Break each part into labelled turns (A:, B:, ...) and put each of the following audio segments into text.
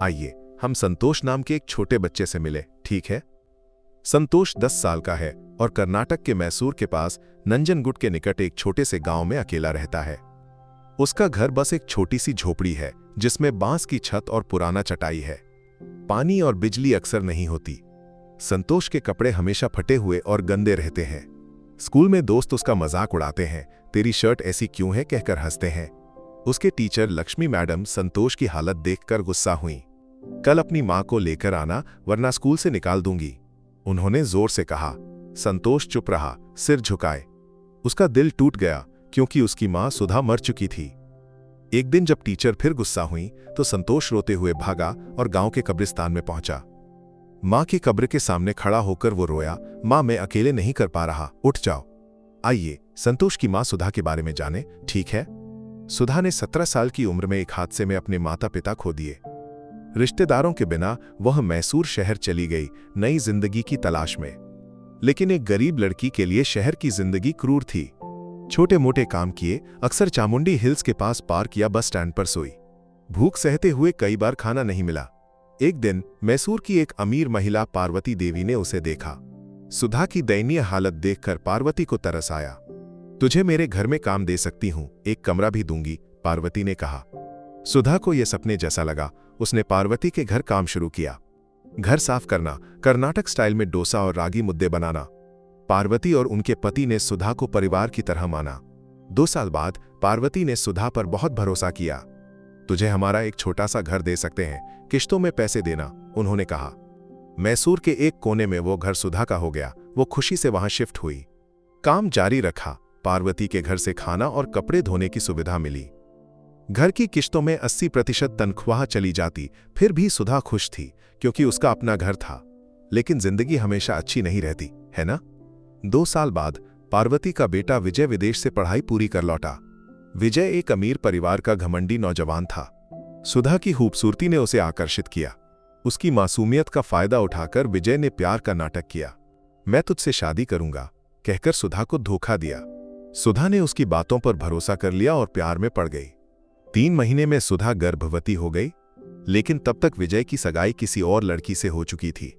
A: आइए हम संतोष नाम के एक छोटे बच्चे से मिले, ठीक है? संतोष 10 साल का है और कर्नाटक के मैसूर के पास नंजनगुड के निकट एक छोटे से गांव में अकेला रहता है। उसका घर बस एक छोटी सी झोपड़ी है जिसमें बांस की छत और पुराना चटाई है। पानी और बिजली अक्सर नहीं होती। संतोष के कपड़े हमेशा फटे हुए और गंदे रहते हैं। स्कूल में दोस्त उसका मजाक उड़ाते हैं, तेरी शर्ट ऐसी क्यों है कहकर हंसते हैं। उसके टीचर लक्ष्मी मैडम संतोष की हालत देखकर गुस्सा हुई। कल अपनी मां को लेकर आना वरना स्कूल से निकाल दूंगी, उन्होंने जोर से कहा। संतोष चुप रहा, सिर झुकाए। उसका दिल टूट गया क्योंकि उसकी मां सुधा मर चुकी थी। एक दिन जब टीचर फिर गुस्सा हुई तो संतोष रोते हुए भागा और गांव के कब्रिस्तान में पहुंचा। मां की कब्र के सामने खड़ा होकर वो रोया, मां मैं अकेले नहीं कर पा रहा, उठ जाओ। आइए संतोष की मां सुधा के बारे में जाने, ठीक है? सुधा ने 17 साल की उम्र में एक हादसे में अपने माता पिता खो दिए। रिश्तेदारों के बिना वह मैसूर शहर चली गई नई जिंदगी की तलाश में। लेकिन एक गरीब लड़की के लिए शहर की जिंदगी क्रूर थी। छोटे मोटे काम किए, अक्सर चामुंडी हिल्स के पास पार्क या बस स्टैंड पर सोई। भूख सहते हुए कई बार खाना नहीं मिला। एक दिन मैसूर की एक अमीर महिला पार्वती देवी ने उसे देखा। सुधा की दयनीय हालत देखकर पार्वती को तरस आया। तुझे मेरे घर में काम दे सकती हूं, एक कमरा भी दूंगी, पार्वती ने कहा। सुधा को यह सपने जैसा लगा। उसने पार्वती के घर काम शुरू किया। घर साफ करना, कर्नाटक स्टाइल में डोसा और रागी मुद्दे बनाना। पार्वती और उनके पति ने सुधा को परिवार की तरह माना। 2 साल बाद पार्वती ने सुधा पर बहुत भरोसा किया। तुझे हमारा एक छोटा सा घर दे सकते हैं, किश्तों में पैसे देना, उन्होंने कहा। मैसूर के एक कोने में वो घर सुधा का हो गया। वो खुशी से वहां शिफ्ट हुई। काम जारी रखा। पार्वती के घर से खाना और कपड़े धोने की सुविधा मिली। घर की किश्तों में 80% तनख्वाह चली जाती, फिर भी सुधा खुश थी क्योंकि उसका अपना घर था। लेकिन जिंदगी हमेशा अच्छी नहीं रहती, है ना? 2 साल बाद पार्वती का बेटा विजय विदेश से पढ़ाई पूरी कर लौटा। विजय एक अमीर परिवार का घमंडी नौजवान था। सुधा की खूबसूरती ने उसे आकर्षित किया। उसकी मासूमियत का फायदा उठाकर विजय ने प्यार का नाटक किया। मैं तुझसे शादी करूंगा कहकर सुधा को धोखा दिया। सुधा ने उसकी बातों पर भरोसा कर लिया और प्यार में पड़ गई। 3 महीने में सुधा गर्भवती हो गई, लेकिन तब तक विजय की सगाई किसी और लड़की से हो चुकी थी।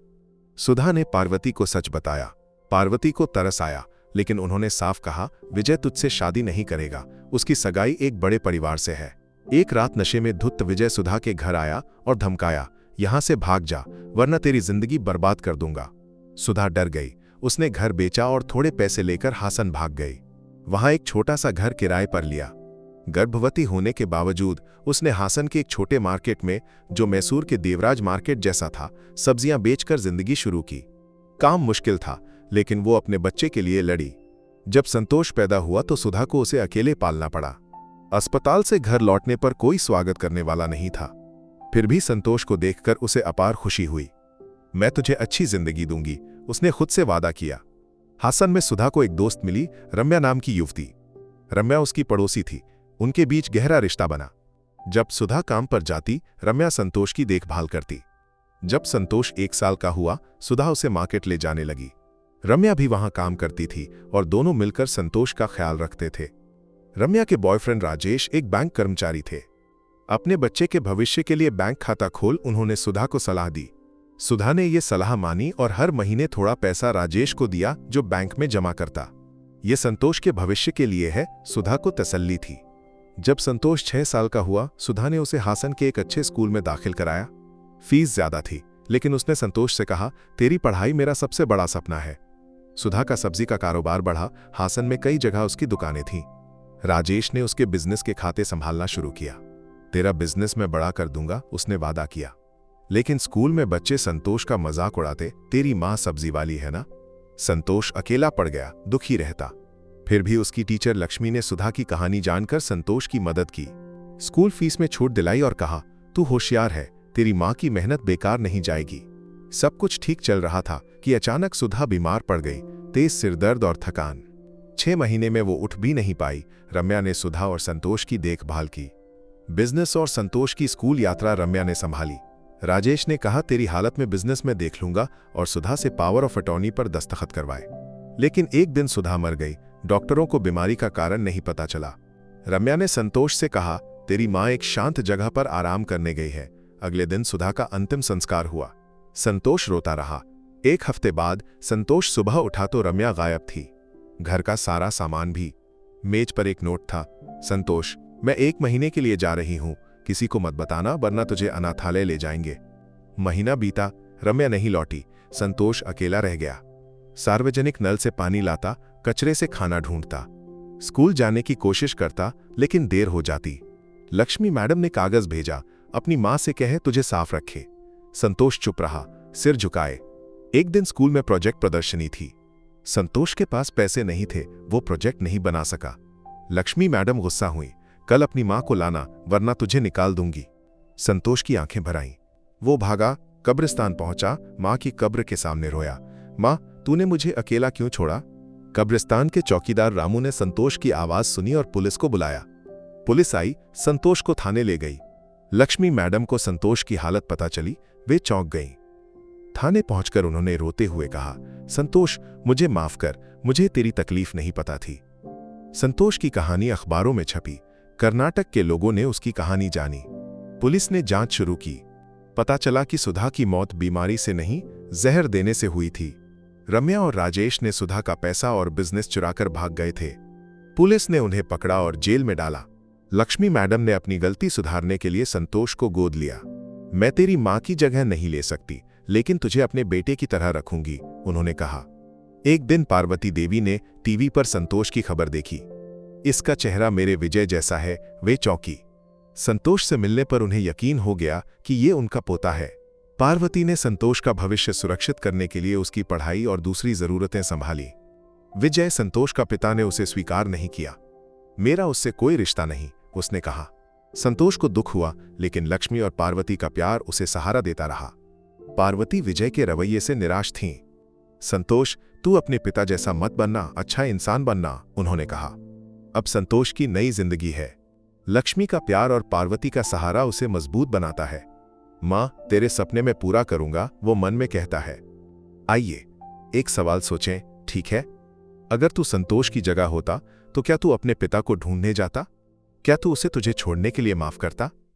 A: सुधा ने पार्वती को सच बताया। पार्वती को तरस आया, लेकिन उन्होंने साफ कहा, विजय तुझसे शादी नहीं करेगा, उसकी सगाई एक बड़े परिवार से है। एक रात नशे में धुत विजय सुधा के घर आया और धमकाया, यहां से भाग जा वरना तेरी जिंदगी बर्बाद कर दूंगा। सुधा डर गई। उसने घर बेचा और थोड़े पैसे लेकर हासन भाग गई। वहां एक छोटा सा घर किराए पर लिया। गर्भवती होने के बावजूद उसने हासन के एक छोटे मार्केट में, जो मैसूर के देवराज मार्केट जैसा था, सब्जियां बेचकर जिंदगी शुरू की। काम मुश्किल था, लेकिन वो अपने बच्चे के लिए लड़ी। जब संतोष पैदा हुआ तो सुधा को उसे अकेले पालना पड़ा। अस्पताल से घर लौटने पर कोई स्वागत करने वाला नहीं था। फिर भी संतोष को देखकर उसे अपार खुशी हुई। मैं तुझे अच्छी जिंदगी दूंगी, उसने खुद से वादा किया। हासन में सुधा को एक दोस्त मिली, रम्या नाम की युवती। रम्या उसकी पड़ोसी थी। उनके बीच गहरा रिश्ता बना। जब सुधा काम पर जाती, रम्या संतोष की देखभाल करती। जब संतोष 1 साल का हुआ, सुधा उसे मार्केट ले जाने लगी। रम्या भी वहां काम करती थी और दोनों मिलकर संतोष का ख्याल रखते थे। रम्या के बॉयफ्रेंड राजेश एक बैंक कर्मचारी थे। अपने बच्चे के भविष्य के लिए बैंक खाता खोल, उन्होंने सुधा को सलाह दी। सुधा ने यह सलाह मानी और हर महीने थोड़ा पैसा राजेश को दिया, जो बैंक में जमा करता। यह संतोष के भविष्य के लिए है, सुधा को तसल्ली थी। जब संतोष 6 साल का हुआ, सुधा ने उसे हासन के एक अच्छे स्कूल में दाखिल कराया। फीस ज्यादा थी, लेकिन उसने संतोष से कहा, तेरी पढ़ाई मेरा सबसे बड़ा सपना है। सुधा का सब्जी का कारोबार बढ़ा। हासन में कई जगह उसकी दुकानें थीं। राजेश ने उसके बिजनेस के खाते संभालना शुरू किया। तेरा बिजनेस मैं बड़ा कर दूंगा, उसने वादा किया। लेकिन स्कूल में बच्चे संतोष का मजाक उड़ाते, तेरी मां सब्जी वाली है ना। संतोष अकेला पड़ गया, दुखी रहता। फिर भी उसकी टीचर लक्ष्मी ने सुधा की कहानी जानकर संतोष की मदद की। स्कूल फीस में छूट दिलाई और कहा, तू होशियार है, तेरी मां की मेहनत बेकार नहीं जाएगी। सब कुछ ठीक चल रहा था कि अचानक सुधा बीमार पड़ गई, तेज सिरदर्द और थकान। 6 महीने में वो उठ भी नहीं पाई। रम्या ने सुधा और संतोष की देखभाल की। बिजनेस और संतोष की स्कूल यात्रा रम्या ने संभाली। राजेश ने कहा, तेरी हालत में बिजनेस में देख लूंगा, और सुधा से पावर ऑफ अटॉर्नी पर दस्तखत करवाए। लेकिन एक दिन सुधा मर गई। डॉक्टरों को बीमारी का कारण नहीं पता चला। रम्या ने संतोष से कहा, तेरी मां एक शांत जगह पर आराम करने गई है, अगले दिन सुधा का अंतिम संस्कार हुआ। संतोष रोता रहा। एक हफ्ते बाद संतोष सुबह उठा तो रम्या गायब थी, घर का सारा सामान भी। मेज पर एक नोट था, संतोष, मैं 1 महीने के लिए जा रही हूं, किसी को मत बताना वरना तुझे अनाथालय ले जाएंगे। महीना बीता, रम्या नहीं लौटी। संतोष अकेला रह गया। सार्वजनिक नल से पानी लाता, कचरे से खाना ढूंढता, स्कूल जाने की कोशिश करता, लेकिन देर हो जाती। लक्ष्मी मैडम ने कागज भेजा, अपनी मां से कहे तुझे साफ रखे। संतोष चुप रहा, सिर झुकाए। एक दिन स्कूल में प्रोजेक्ट प्रदर्शनी थी। संतोष के पास पैसे नहीं थे, वो प्रोजेक्ट नहीं बना सका। लक्ष्मी मैडम गुस्सा हुई, कल अपनी मां को लाना वरना तुझे निकाल दूंगी। संतोष की आंखें भर आईं। वो भागा, कब्रिस्तान पहुंचा, मां की कब्र के सामने रोया, मां तूने मुझे अकेला क्यों छोड़ा? कब्रिस्तान के चौकीदार रामू ने संतोष की आवाज सुनी और पुलिस को बुलाया। पुलिस आई, संतोष को थाने ले गई। लक्ष्मी मैडम को संतोष की हालत पता चली, वे चौंक गईं। थाने पहुंचकर उन्होंने रोते हुए कहा, संतोष मुझे माफ कर, मुझे तेरी तकलीफ नहीं पता थी। संतोष की कहानी अखबारों में छपी। कर्नाटक के लोगों ने उसकी कहानी जानी। पुलिस ने जांच शुरू की। पता चला कि सुधा की मौत बीमारी से नहीं, जहर देने से हुई थी। रम्या और राजेश ने सुधा का पैसा और बिजनेस चुराकर भाग गए थे। पुलिस ने उन्हें पकड़ा और जेल में डाला। लक्ष्मी मैडम ने अपनी गलती सुधारने के लिए संतोष को गोद लिया। मैं तेरी मां की जगह नहीं ले सकती, लेकिन तुझे अपने बेटे की तरह रखूंगी, उन्होंने कहा। एक दिन पार्वती देवी ने टीवी पर संतोष की खबर देखी। इसका चेहरा मेरे विजय जैसा है, वे चौंकी। संतोष से मिलने पर उन्हें यकीन हो गया कि ये उनका पोता है। पार्वती ने संतोष का भविष्य सुरक्षित करने के लिए उसकी पढ़ाई और दूसरी जरूरतें संभाली। विजय, संतोष का पिता, ने उसे स्वीकार नहीं किया। मेरा उससे कोई रिश्ता नहीं, उसने कहा। संतोष को दुख हुआ, लेकिन लक्ष्मी और पार्वती का प्यार उसे सहारा देता रहा। पार्वती विजय के रवैये से निराश थीं। संतोष, तू अपने पिता जैसा मत बनना, अच्छा इंसान बनना, उन्होंने कहा। अब संतोष की नई जिंदगी है। लक्ष्मी का प्यार और पार्वती का सहारा उसे मजबूत बनाता है। मां, तेरे सपने में पूरा करूंगा, वो मन में कहता है। आइए एक सवाल सोचें, ठीक है? अगर तू संतोष की जगह होता तो क्या तू अपने पिता को ढूंढने जाता? क्या तू उसे तुझे छोड़ने के लिए माफ करता?